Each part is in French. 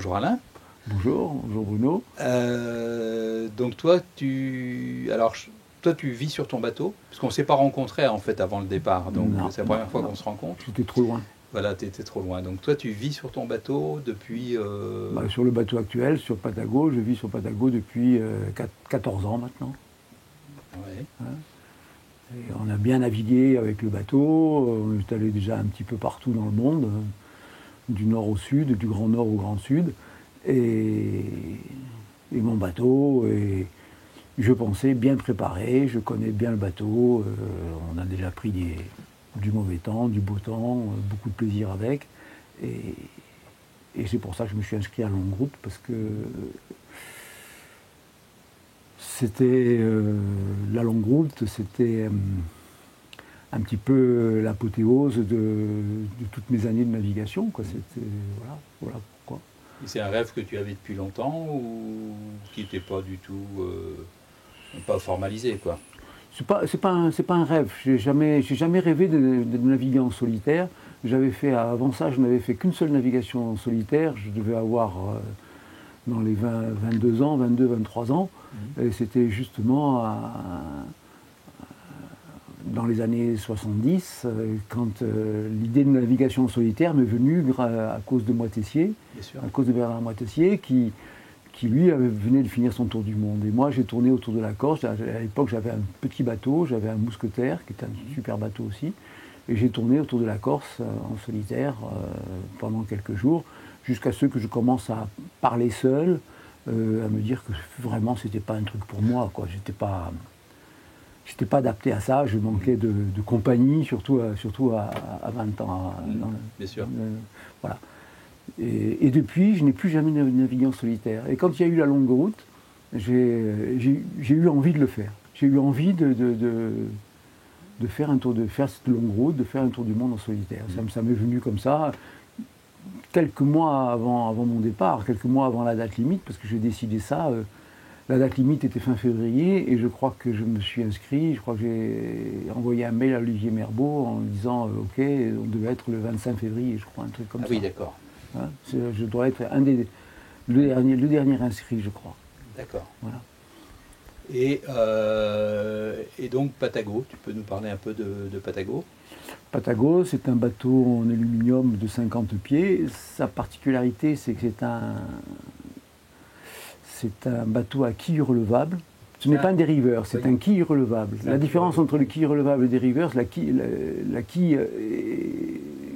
Bonjour Alain. Bonjour Bruno. Donc toi tu vis sur ton bateau, parce qu'on ne s'est pas rencontrés en fait avant le départ, donc Non, c'est la première fois qu'on se rencontre. j'étais trop loin. Voilà, tu étais trop loin. Donc toi tu vis sur ton bateau depuis... Sur le bateau actuel, sur Patago, je vis sur Patago depuis 14 ans maintenant. Ouais. Et on a bien navigué avec le bateau, on est allé déjà un petit peu partout dans le monde, du nord au sud, du grand nord au grand sud. Et mon bateau est, je pensais, bien préparé, je connais bien le bateau, on a déjà pris du mauvais temps, du beau temps, beaucoup de plaisir avec. Et, et c'est pour ça que je me suis inscrit à longue route, parce que c'était la longue route, c'était un petit peu l'apothéose de toutes mes années de navigation, quoi. C'était, voilà pourquoi. Et c'est un rêve que tu avais depuis longtemps ou qui n'était pas du tout pas formalisé, quoi? C'est pas un rêve. J'ai jamais rêvé de naviguer en solitaire. Avant ça, je n'avais fait qu'une seule navigation en solitaire. Je devais avoir dans les 22 ans, 22, 23 ans. Et c'était justement dans les années 70, quand l'idée de navigation en solitaire m'est venue à cause de Moitessier, à cause de Bernard Moitessier, qui lui venait de finir son tour du monde. Et moi j'ai tourné autour de la Corse. À l'époque j'avais un petit bateau, j'avais un mousquetaire qui était un super bateau aussi. Et j'ai tourné autour de la Corse en solitaire pendant quelques jours, jusqu'à ce que je commence à parler seul, à me dire que vraiment c'était pas un truc pour moi, quoi. J'étais pas adapté à ça, je manquais de compagnie, surtout à 20 ans. Bien sûr. Voilà. Et depuis, je n'ai plus jamais navigué en solitaire. Et quand il y a eu la longue route, j'ai eu envie de le faire. J'ai eu envie de faire cette longue route, de faire un tour du monde en solitaire. Ça m'est venu comme ça, quelques mois avant mon départ, quelques mois avant la date limite, parce que j'ai décidé ça. La date limite était fin février, et je crois que je me suis inscrit, je crois que j'ai envoyé un mail à Olivier Merbeau en disant OK, on devait être le 25 février, je crois, un truc comme ça. Oui, d'accord. Hein, je dois être le dernier inscrit, je crois. D'accord. Voilà. Et donc Patago, tu peux nous parler un peu de Patago? Patago, c'est un bateau en aluminium de 50 pieds. Sa particularité, c'est que c'est un bateau à quille relevable. Ce n'est pas un dériveur, c'est un quille relevable. La différence entre le quille relevable et le dériveur, la quille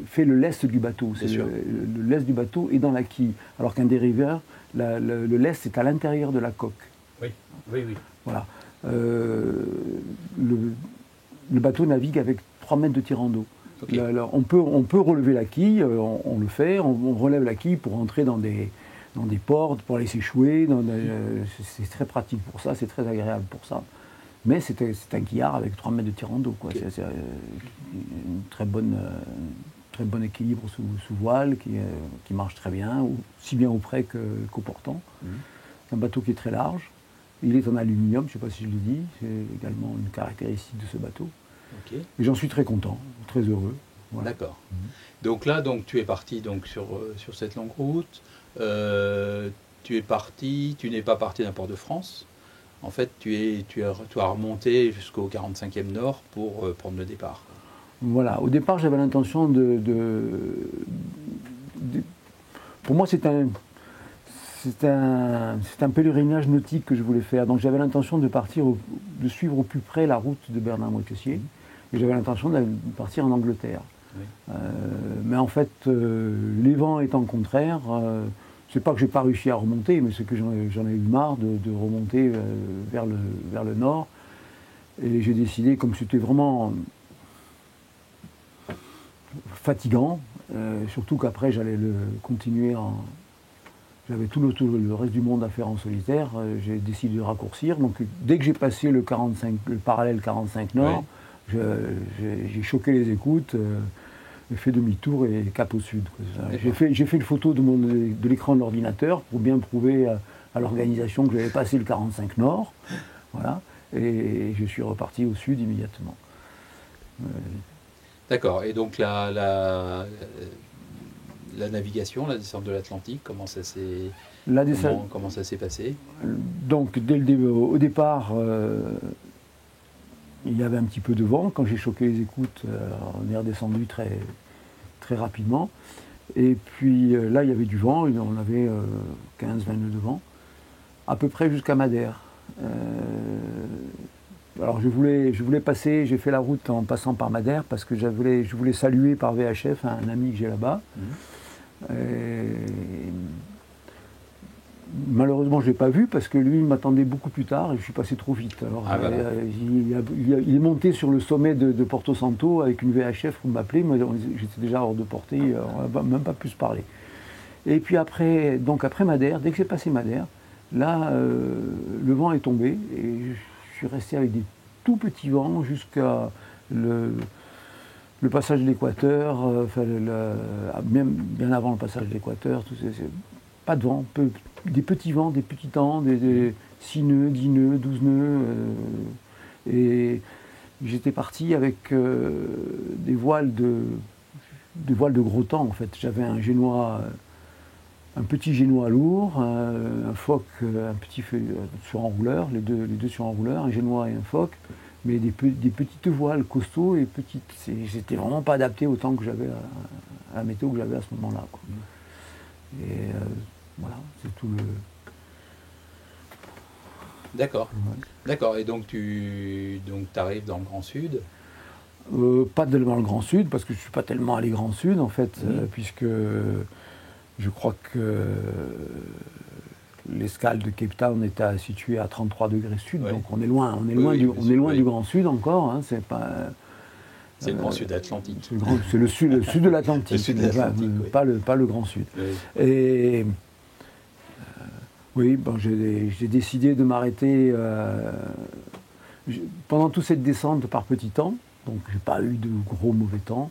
fait le lest du bateau. Le lest du bateau est dans la quille. Alors qu'un dériveur, le lest est à l'intérieur de la coque. Oui, oui, oui. Voilà. Le bateau navigue avec 3 mètres de tirant d'eau. Okay. On peut relever la quille, on le fait, on relève la quille pour entrer dans des ports, pour aller s'échouer. C'est très pratique pour ça, c'est très agréable pour ça. Mais c'est un quillard avec 3 mètres de tirant d'eau. Okay. C'est un très bon équilibre sous voile qui marche très bien, aussi bien au près qu'au portant. C'est un bateau qui est très large. Il est en aluminium, je ne sais pas si je l'ai dit, c'est également une caractéristique de ce bateau. Okay. Et j'en suis très content, très heureux. Voilà. D'accord. Donc là, tu es parti sur cette longue route. Tu n'es pas parti d'un port de France. En fait, tu as remonté jusqu'au 45e nord pour prendre le départ. Voilà, au départ, j'avais l'intention pour moi, c'est un pèlerinage nautique que je voulais faire. Donc j'avais l'intention de suivre au plus près la route de Bernard Moitessier. Et j'avais l'intention de partir en Angleterre. Oui. Mais en fait, les vents étant contraires, c'est pas que j'ai pas réussi à remonter, mais c'est que j'en ai eu marre de remonter vers le nord. Et j'ai décidé, comme c'était vraiment fatigant, surtout qu'après j'allais le continuer j'avais tout le reste du monde à faire en solitaire, j'ai décidé de raccourcir. Donc dès que j'ai passé le parallèle 45 nord, oui. J'ai choqué les écoutes, fait demi-tour et cap au sud. J'ai fait une photo de l'écran de l'ordinateur pour bien prouver à l'organisation que j'avais passé le 45 nord. Voilà. Et je suis reparti au sud immédiatement. D'accord. Et donc la navigation, la descente de l'Atlantique, comment ça s'est passé? Donc, au départ, il y avait un petit peu de vent. Quand j'ai choqué les écoutes, on est redescendu très, très rapidement. Et puis là, il y avait du vent, on avait 15-20 nœuds de vent, à peu près jusqu'à Madère. Alors je voulais passer, j'ai fait la route en passant par Madère parce que je voulais saluer par VHF un ami que j'ai là-bas. Malheureusement, je ne l'ai pas vu parce que lui il m'attendait beaucoup plus tard et je suis passé trop vite. Alors, il est monté sur le sommet de Porto Santo avec une VHF pour m'appeler. Moi, j'étais déjà hors de portée, on n'a même pas pu se parler. Et puis après Madère, dès que j'ai passé Madère, là, le vent est tombé et je suis resté avec des tout petits vents jusqu'à le passage de l'équateur, bien avant le passage de l'équateur, pas de vent, des petits vents, des petits temps, des 6 nœuds, 10 nœuds, 12 nœuds. Et j'étais parti avec des voiles de gros temps en fait. J'avais un petit génois lourd, un phoque, un petit sur-enrouleur, les deux sur-enrouleurs, un génois et un phoque, mais des petites voiles costauds et petites. J'étais vraiment pas adapté au temps que j'avais à la météo que j'avais à ce moment-là. Et voilà, c'est tout le. D'accord. Ouais. D'accord. Et donc tu arrives dans le Grand Sud? Pas tellement le Grand Sud, parce que je ne suis pas tellement allé Grand Sud en fait, puisque je crois que l'escale de Cape Town est située à 33 degrés sud, donc on est loin du Grand Sud encore. Hein, c'est pas. C'est le Grand Sud Atlantique. C'est le sud de l'Atlantique, pas le Grand Sud. Oui. Et oui, bon, j'ai décidé de m'arrêter pendant toute cette descente par petits temps. Donc j'ai pas eu de gros mauvais temps.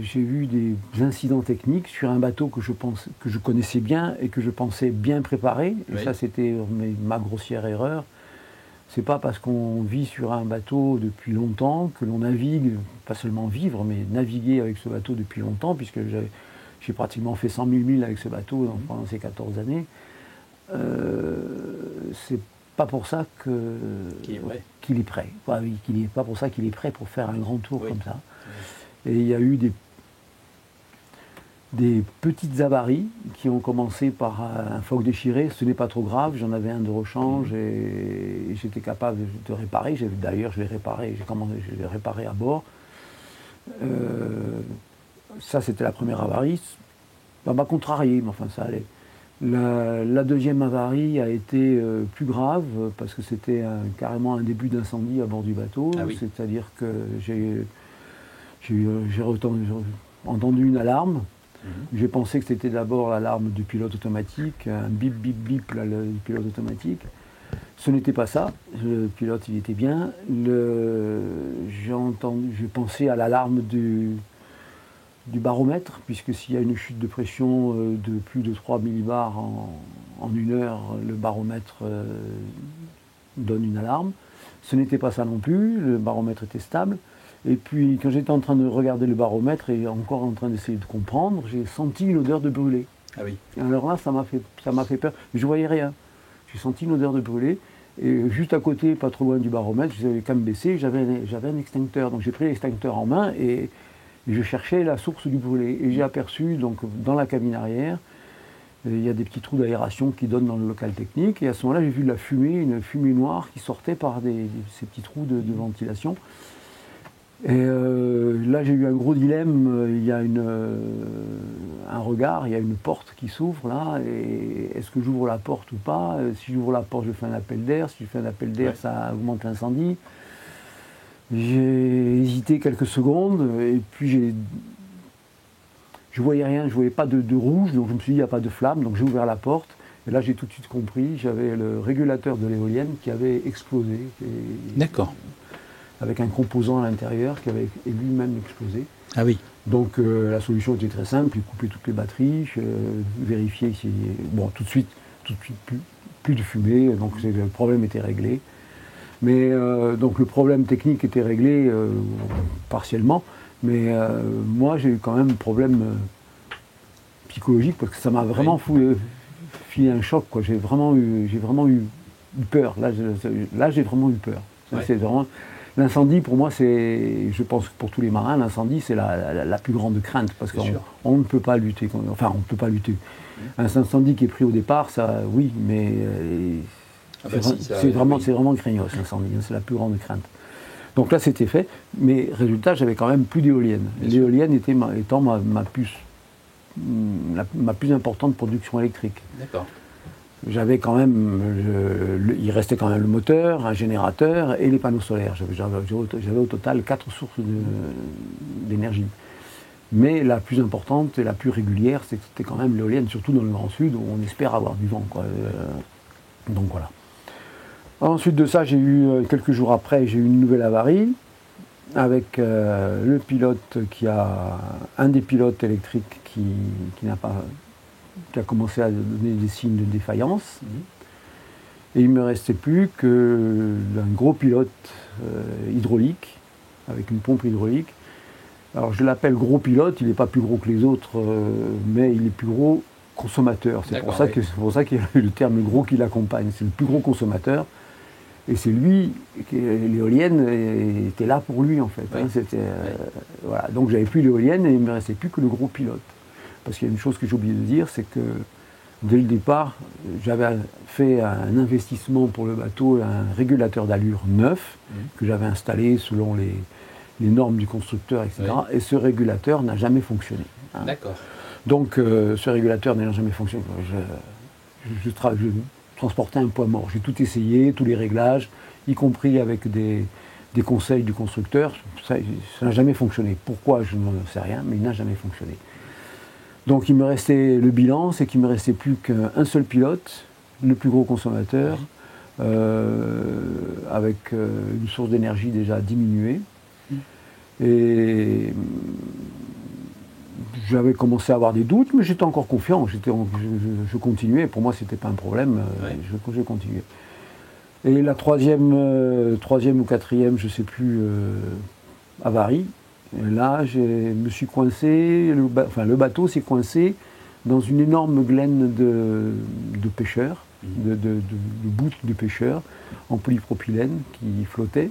J'ai eu des incidents techniques sur un bateau que je connaissais bien et que je pensais bien préparé. Et ça, c'était ma grossière erreur. C'est pas parce qu'on vit sur un bateau depuis longtemps que l'on navigue, pas seulement vivre, mais naviguer avec ce bateau depuis longtemps, puisque j'ai pratiquement fait 100 000 milles avec ce bateau pendant ces 14 années. C'est pas pour ça qu'il est prêt. Enfin, pas pour ça qu'il est prêt pour faire un grand tour comme ça. Et il y a eu des petites avaries qui ont commencé par un phoque déchiré. Ce n'est pas trop grave, j'en avais un de rechange et j'étais capable de réparer. D'ailleurs, je l'ai réparé à bord. Ça, c'était la première avarie. Ça m'a contrarié, mais enfin, ça allait. La deuxième avarie a été plus grave parce que c'était carrément un début d'incendie à bord du bateau. Ah oui. C'est-à-dire que j'ai entendu une alarme. J'ai pensé que c'était d'abord l'alarme du pilote automatique, un bip bip bip là, le pilote automatique. Ce n'était pas ça. Le pilote il était bien. J'ai pensé à l'alarme du baromètre, puisque s'il y a une chute de pression de plus de 3 millibars en une heure, le baromètre donne une alarme. Ce n'était pas ça non plus, le baromètre était stable. Et puis quand j'étais en train de regarder le baromètre et encore en train d'essayer de comprendre, j'ai senti une odeur de brûlé. Ah oui. Et alors là, ça m'a fait peur. Je ne voyais rien. J'ai senti une odeur de brûlé. Et juste à côté, pas trop loin du baromètre, je n'avais qu'à me baisser, j'avais un extincteur. Donc j'ai pris l'extincteur en main et je cherchais la source du brûlé. Et j'ai aperçu, donc, dans la cabine arrière, il y a des petits trous d'aération qui donnent dans le local technique. Et à ce moment-là, j'ai vu de la fumée, une fumée noire qui sortait par ces petits trous de ventilation. Et là, j'ai eu un gros dilemme. Il y a un regard, il y a une porte qui s'ouvre là. Et est-ce que j'ouvre la porte ou pas? Si j'ouvre la porte, je fais un appel d'air. Si je fais un appel d'air, ça augmente l'incendie. J'ai hésité quelques secondes et puis je voyais rien, je voyais pas de rouge, donc je me suis dit il n'y a pas de flamme, donc j'ai ouvert la porte et là j'ai tout de suite compris, j'avais le régulateur de l'éolienne qui avait explosé. D'accord. Avec un composant à l'intérieur qui avait lui-même explosé. Ah oui. Donc la solution était très simple, couper toutes les batteries, vérifier si... Bon, tout de suite plus de fumée, donc le problème était réglé. Mais donc le problème technique était réglé partiellement, mais moi j'ai eu quand même un problème psychologique parce que ça m'a vraiment filé un choc, quoi. J'ai vraiment eu peur. Là, j'ai vraiment eu peur. Ouais. C'est vraiment... L'incendie, pour moi, c'est, je pense que pour tous les marins, l'incendie, c'est la plus grande crainte, parce qu'on ne peut pas lutter. Enfin, on ne peut pas lutter. Un incendie qui est pris au départ, ça, oui, mais c'est vraiment craignos, l'incendie. C'est la plus grande crainte. Donc là, c'était fait, mais résultat, j'avais quand même plus d'éoliennes. L'éolienne étant ma plus importante production électrique. D'accord. J'avais quand même, il restait quand même le moteur, un générateur et les panneaux solaires. J'avais au total 4 sources d'énergie. Mais la plus importante et la plus régulière, c'était quand même l'éolienne, surtout dans le Grand Sud, où on espère avoir du vent, quoi. Donc voilà. Ensuite de ça, quelques jours après, j'ai eu une nouvelle avarie avec le pilote un des pilotes électriques qui a commencé à donner des signes de défaillance. Et il ne me restait plus qu'un gros pilote hydraulique, avec une pompe hydraulique. Alors je l'appelle gros pilote, il n'est pas plus gros que les autres, mais il est plus gros consommateur. C'est pour ça qu'il y a le terme gros qui l'accompagne. C'est le plus gros consommateur. Et c'est lui, l'éolienne était là pour lui en fait. Ouais. Voilà. Donc j'avais plus l'éolienne et il ne me restait plus que le gros pilote. Parce qu'il y a une chose que j'ai oublié de dire, c'est que dès le départ, j'avais fait un investissement pour le bateau, un régulateur d'allure neuf, que j'avais installé selon les normes du constructeur, etc. Oui. Et ce régulateur n'a jamais fonctionné. Hein. D'accord. Donc ce régulateur n'ayant jamais fonctionné, je transportais un poids mort. J'ai tout essayé, tous les réglages, y compris avec des conseils du constructeur. Ça n'a jamais fonctionné. Pourquoi, je n'en sais rien, mais il n'a jamais fonctionné. Donc il me restait le bilan, c'est qu'il ne me restait plus qu'un seul pilote, le plus gros consommateur, avec une source d'énergie déjà diminuée. Et j'avais commencé à avoir des doutes, mais j'étais encore confiant, je continuais, pour moi c'était pas un problème, je continuais. Et la troisième ou quatrième, je ne sais plus, avarie. Et là, je me suis coincé, le bateau s'est coincé dans une énorme glaine de pêcheurs, de bouts de pêcheurs en polypropylène qui flottaient.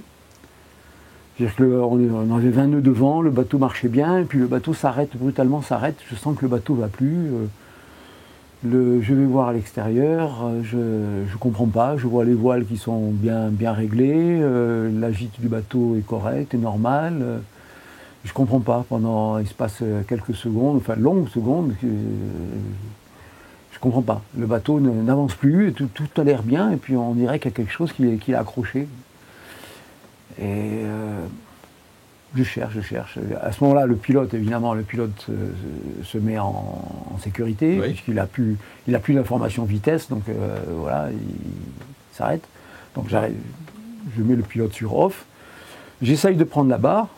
C'est-à-dire qu'on avait 20 nœuds de vent, le bateau marchait bien, et puis le bateau brutalement s'arrête, je sens que le bateau ne va plus. Je vais voir à l'extérieur, je ne comprends pas, je vois les voiles qui sont bien réglées, la gîte du bateau est correcte, est normale. Je ne comprends pas, il se passe quelques secondes, enfin longues secondes, je ne comprends pas. Le bateau n'avance plus, tout a l'air bien, et puis on dirait qu'il y a quelque chose qui l'a accroché. Et je cherche. À ce moment-là, le pilote se met en sécurité, puisqu'il n'a plus d'information vitesse, donc voilà, il s'arrête. Donc je mets le pilote sur off. J'essaye de prendre la barre,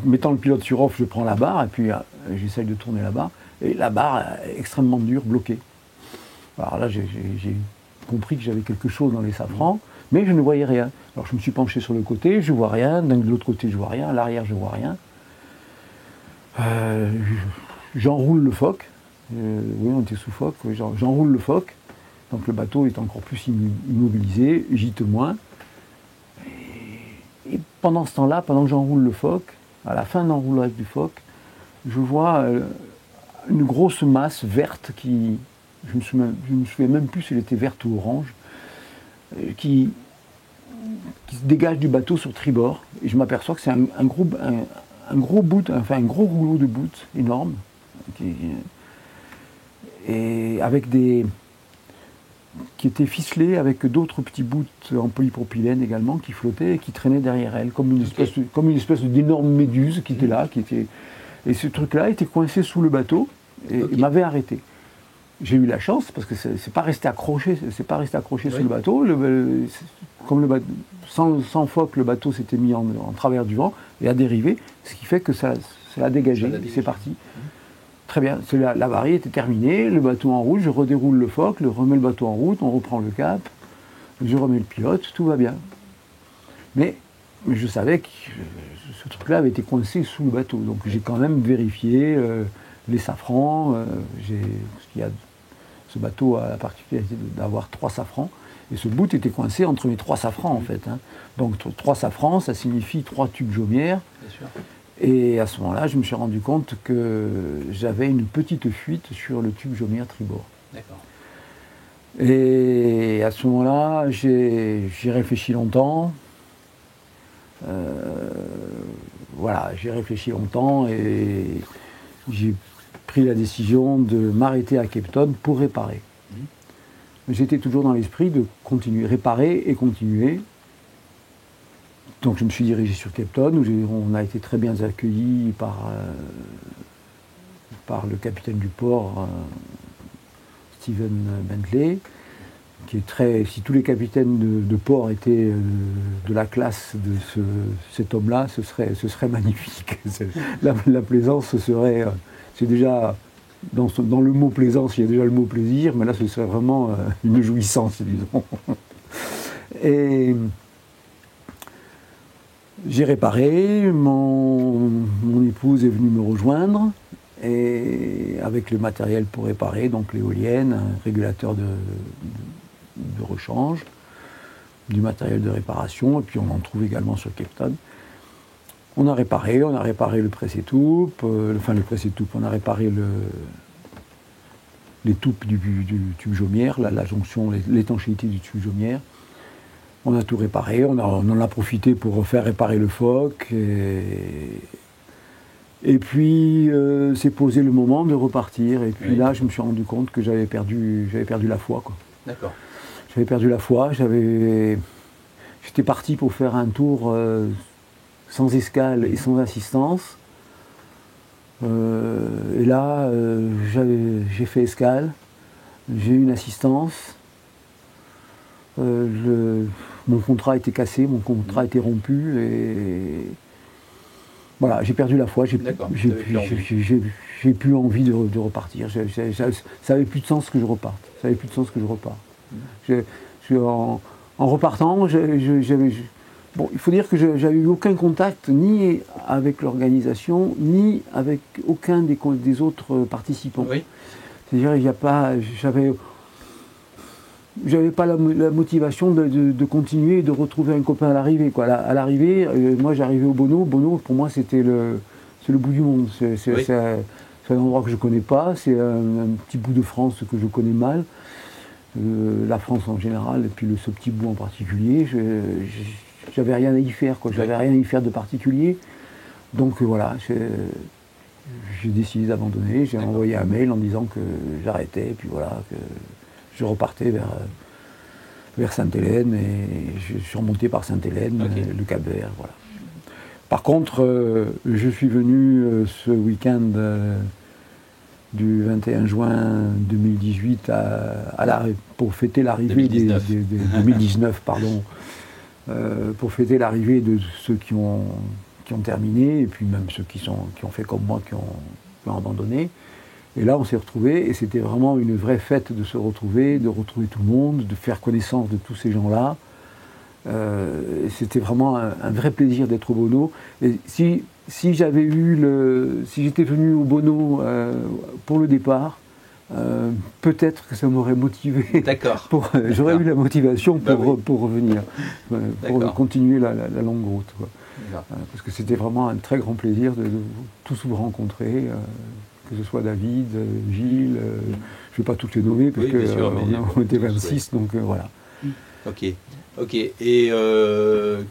mettant le pilote sur off, je prends la barre, et puis j'essaye de tourner la barre, et la barre est extrêmement dure, bloquée. Alors là, j'ai compris que j'avais quelque chose dans les safrans, mais je ne voyais rien. Alors je me suis penché sur le côté, je ne vois rien, de l'autre côté je ne vois rien, à l'arrière je ne vois rien. J'enroule le foc, oui on était sous foc, j'enroule le foc, donc le bateau est encore plus immobilisé, gîte moins. Et pendant ce temps-là, pendant que j'enroule le foc, à la fin de l'enroulage du foc, je vois une grosse masse verte qui, je ne me souviens même plus si elle était verte ou orange, qui se dégage du bateau sur tribord. Et je m'aperçois que c'est un gros bout, enfin un gros rouleau de bout énorme, et avec qui était ficelé avec d'autres petits bouts en polypropylène également qui flottaient et qui traînaient derrière elle, comme une espèce d'énorme méduse qui était là, et ce truc-là était coincé sous le bateau et m'avait arrêté. J'ai eu la chance parce que c'est pas resté accroché sur le bateau. Sans fois que le bateau s'était mis en travers du vent et a dérivé, ce qui fait que ça a dégagé, c'est parti. Très bien, l'avarie était terminée, le bateau en route, je redéroule le foc, je remets le bateau en route, on reprend le cap, je remets le pilote, tout va bien. Mais je savais que ce truc-là avait été coincé sous le bateau, donc j'ai quand même vérifié les safrans. Ce bateau a la particularité d'avoir 3 safrans. Et ce bout était coincé entre mes 3 safrans, en fait. Hein. Donc 3 safrans, ça signifie 3 tubes jaumières. Bien sûr. Et à ce moment-là, je me suis rendu compte que j'avais une petite fuite sur le tube jaumière tribord. D'accord. Et à ce moment-là, j'ai réfléchi longtemps. Voilà, j'ai réfléchi longtemps et j'ai pris la décision de m'arrêter à Cape Town pour réparer. J'étais toujours dans l'esprit de continuer, réparer et continuer. Donc je me suis dirigé sur Cape Town, où on a été très bien accueillis par le capitaine du port, Stephen Bentley, qui est très. Si tous les capitaines de port étaient de la classe de cet homme-là, ce serait magnifique. La plaisance serait. C'est déjà. Dans le mot plaisance, il y a déjà le mot plaisir, mais là ce serait vraiment une jouissance, disons. Et j'ai réparé, mon épouse est venue me rejoindre, et avec le matériel pour réparer, donc l'éolienne, un régulateur de rechange, du matériel de réparation, et puis on en trouve également sur Cape Town. On a réparé le presse-étoupe, on a réparé les toupes du tube jaumière, la jonction, l'étanchéité du tube jaumière. On a tout réparé, on en a profité pour faire réparer le foc. Et puis s'est posé le moment de repartir. Et puis là, je me suis rendu compte que j'avais perdu la foi, quoi. D'accord. J'avais perdu la foi, j'étais parti pour faire un tour sans escale et sans assistance. Et là, j'ai fait escale, j'ai eu une assistance. Mon contrat a été cassé, mon contrat a été rompu. Et voilà, j'ai perdu la foi, j'ai plus envie de repartir. Ça n'avait plus de sens que je reparte. En repartant, bon, il faut dire que j'avais eu aucun contact ni avec l'organisation, ni avec aucun des autres participants. Oui. C'est-à-dire, j'avais pas la motivation de continuer et de retrouver un copain à l'arrivée, quoi. À l'arrivée, moi j'arrivais au Bono. Bono, pour moi, c'est le bout du monde. C'est un endroit que je connais pas. C'est un petit bout de France que je connais mal. La France en général, et puis ce petit bout en particulier. J'avais rien à y faire, quoi. J'avais rien à y faire de particulier. Donc voilà, j'ai décidé d'abandonner. J'ai envoyé un mail en disant que j'arrêtais, et puis voilà, que je repartais vers Sainte-Hélène, et je suis remonté par Sainte-Hélène, le Cap-Vert, voilà. Par contre, je suis venu ce week-end du 21 juin 2018 pour fêter l'arrivée 2019, pardon. Pour fêter l'arrivée de ceux qui ont terminé, et puis même ceux qui ont fait comme moi, qui ont abandonné. Et là, on s'est retrouvés, et c'était vraiment une vraie fête de se retrouver, de retrouver tout le monde, de faire connaissance de tous ces gens-là. C'était vraiment un vrai plaisir d'être au Bono. Et si j'étais venu au Bono pour le départ, peut-être que ça m'aurait motivé. D'accord. J'aurais eu la motivation pour revenir, pour continuer la longue route, quoi. Parce que c'était vraiment un très grand plaisir de tous vous rencontrer, que ce soit David, Gilles, je ne vais pas toutes les nommer parce qu'on était 26, donc voilà. Ok. Et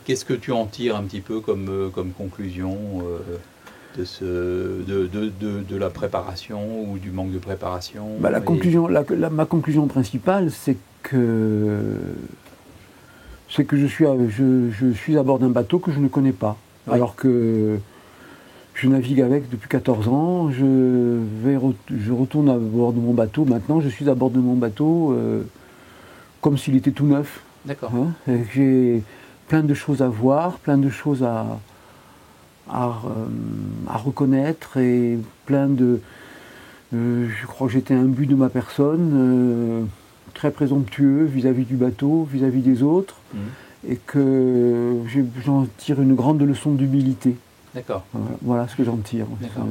qu'est-ce que tu en tires un petit peu comme conclusion de la préparation ou du manque de préparation? Ma conclusion principale, c'est que je suis à bord d'un bateau que je ne connais pas. Oui. Alors que je navigue avec depuis 14 ans, je retourne à bord de mon bateau. Maintenant, je suis à bord de mon bateau comme s'il était tout neuf. D'accord. Hein, j'ai plein de choses à voir, plein de choses à reconnaître, et plein de... je crois que j'étais imbu de ma personne, très présomptueux vis-à-vis du bateau, vis-à-vis des autres, et que j'en tire une grande leçon d'humilité. D'accord. Voilà ce que j'en tire. D'accord,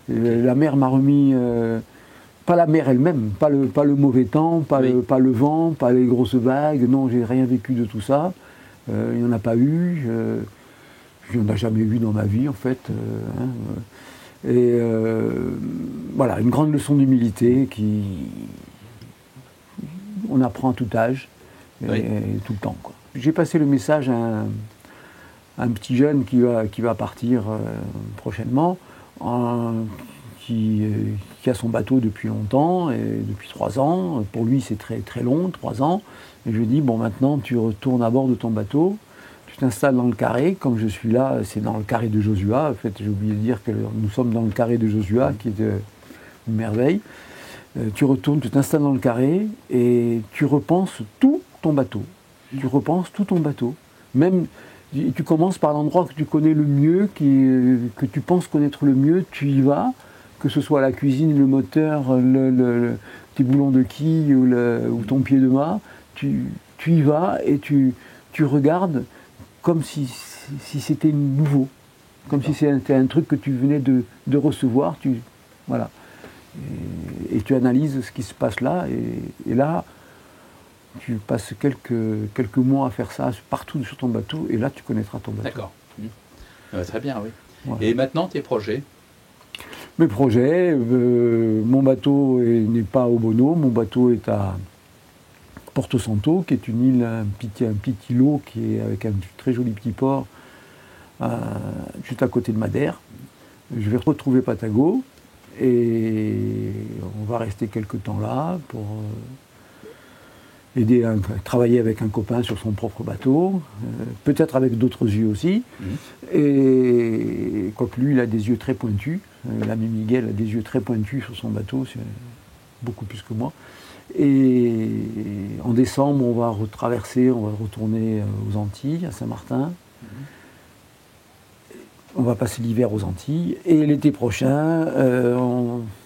oui. La mer m'a remis, pas la mer elle-même, pas le mauvais temps, pas le vent, pas les grosses vagues, non, j'ai rien vécu de tout ça. Il n'y en a pas eu, je n'en ai jamais eu dans ma vie en fait. Voilà, une grande leçon d'humilité on apprend à tout âge et tout le temps, quoi. J'ai passé le message à un petit jeune qui va partir prochainement, qui a son bateau depuis longtemps, et depuis 3 ans. Pour lui, c'est très, très long, 3 ans. Et je lui dis, bon, maintenant, tu retournes à bord de ton bateau, tu t'installes dans le carré. Comme je suis là, c'est dans le carré de Josua. En fait, j'ai oublié de dire que nous sommes dans le carré de Josua, qui est une merveille. Tu retournes, tu t'installes dans le carré, et tu repenses tout ton bateau. Tu repenses tout ton bateau. Même, tu commences par l'endroit que tu connais le mieux, que tu penses connaître le mieux, tu y vas, que ce soit la cuisine, le moteur, tes boulons de quille ou ton pied de mât, tu y vas et tu regardes comme si c'était nouveau, comme si c'était un truc que tu venais de recevoir, voilà. Et tu analyses ce qui se passe là, et là, tu passes quelques mois à faire ça partout sur ton bateau, et là tu connaîtras ton bateau. D'accord. Très bien, oui. Voilà. Et maintenant, tes projets? Mes projets, mon bateau n'est pas au Bono, mon bateau est à Porto Santo, qui est une île, un petit îlot qui est avec un très joli petit port, juste à côté de Madère. Je vais retrouver Patago, et on va rester quelque temps là pour aider à travailler avec un copain sur son propre bateau, peut-être avec d'autres yeux aussi. Et quoique lui, il a des yeux très pointus, l'ami Miguel a des yeux très pointus sur son bateau, c'est beaucoup plus que moi. Et en décembre, on va retraverser, on va retourner aux Antilles, à Saint-Martin. On va passer l'hiver aux Antilles. Et l'été prochain,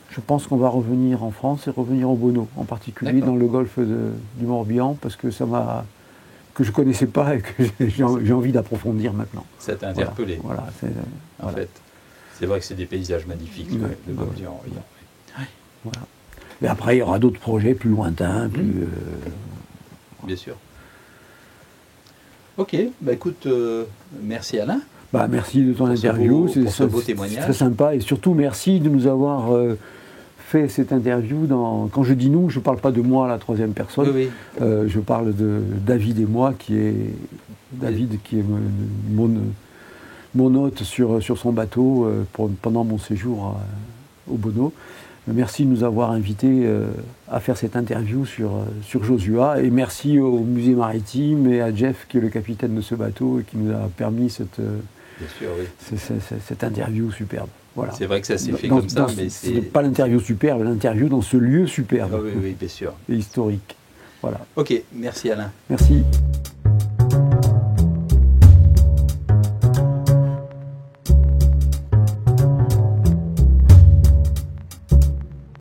je pense qu'on va revenir en France et revenir au Bono, en particulier dans le golfe du Morbihan, parce que que je ne connaissais pas et que j'ai envie d'approfondir maintenant. Ça t'a interpellé. Voilà, en fait. C'est vrai que c'est des paysages magnifiques, le golfe du Morbihan. Voilà. Mais après, il y aura d'autres projets plus lointains, plus... Bien sûr. Ok, bah écoute, merci Alain. Bah, merci de ton interview, c'est beau témoignage. Très sympa, et surtout merci de nous avoir fait cette interview. Quand je dis nous, je ne parle pas de moi à la troisième personne, je parle de David et moi, David qui est mon hôte sur son bateau pendant mon séjour au Bono. Merci de nous avoir invités à faire cette interview sur Josua, et merci au musée maritime et à Jeff qui est le capitaine de ce bateau et qui nous a permis cette interview superbe. Voilà. C'est vrai que ça s'est fait comme ça, mais c'est pas l'interview superbe, l'interview dans ce lieu superbe. Oui, bien sûr. Et historique. Voilà. Ok, merci Alain. Merci.